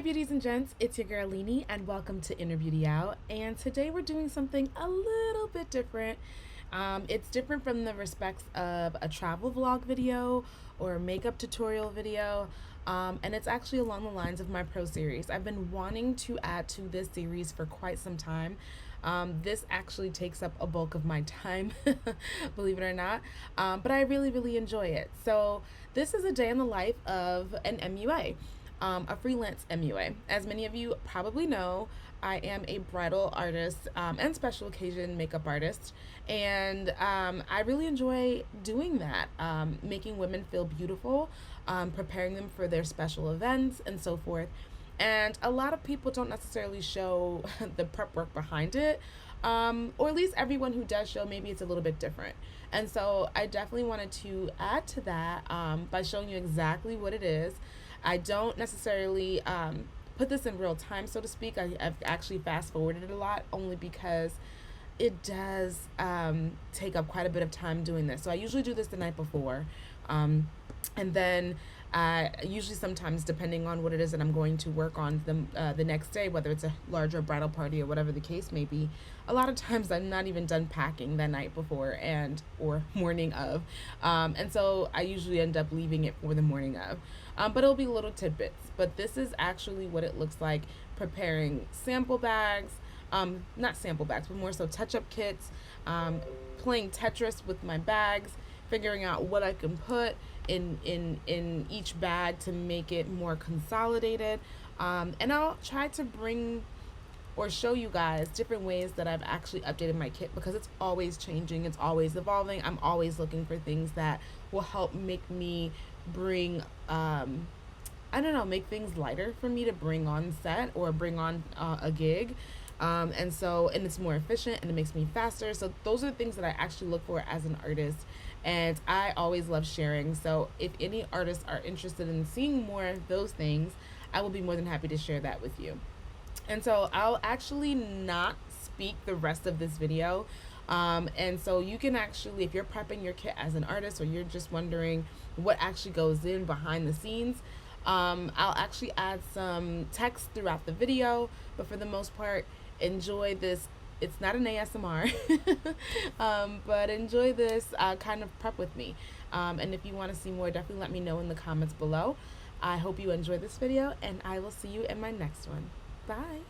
Hey beauties and gents, it's your girl Leanie and welcome to Inner Beauty Out. And today we're doing something a little bit different. It's different from the respects of a travel vlog video or a makeup tutorial video. And it's actually along the lines of my pro series. I've been wanting to add to this series for quite some time. This actually takes up a bulk of my time, believe it or not, but I really enjoy it. So this is a day in the life of an MUA. A freelance MUA. As many of you probably know, I am a bridal artist and special occasion makeup artist, and I really enjoy doing that, making women feel beautiful, preparing them for their special events, and so forth. And a lot of people don't necessarily show the prep work behind it, or at least everyone who does show, maybe it's a little bit different. And so I definitely wanted to add to that by showing you exactly what it is. I don't necessarily put this in real time, so to speak. I've actually fast forwarded it a lot, only because it does take up quite a bit of time doing this. So I usually do this the night before, and then usually sometimes, depending on what it is that I'm going to work on the next day, whether it's a larger bridal party or whatever the case may be, a lot of times I'm not even done packing the night before or morning of, and so I usually end up leaving it for the morning of. But it'll be little tidbits. But this is actually what it looks like preparing sample bags, not sample bags, but more so touch-up kits, playing Tetris with my bags, figuring out what I can put in each bag to make it more consolidated. And I'll try to bring or show you guys different ways that I've actually updated my kit, because it's always changing, it's always evolving. I'm always looking for things that will help make me bring make things lighter for me to bring on set or bring on a gig. And it's more efficient and it makes me faster. So those are the things that I actually look for as an artist, and I always love sharing. So if any artists are interested in seeing more of those things, I will be more than happy to share that with you. And so I'll actually not speak the rest of this video. And so you can actually, if you're prepping your kit as an artist, or you're just wondering what actually goes in behind the scenes, I'll actually add some text throughout the video, but for the most part, enjoy this. It's not an ASMR, but enjoy this kind of prep with me. And if you want to see more, definitely let me know in the comments below. I hope you enjoy this video, and I will see you in my next one. Bye.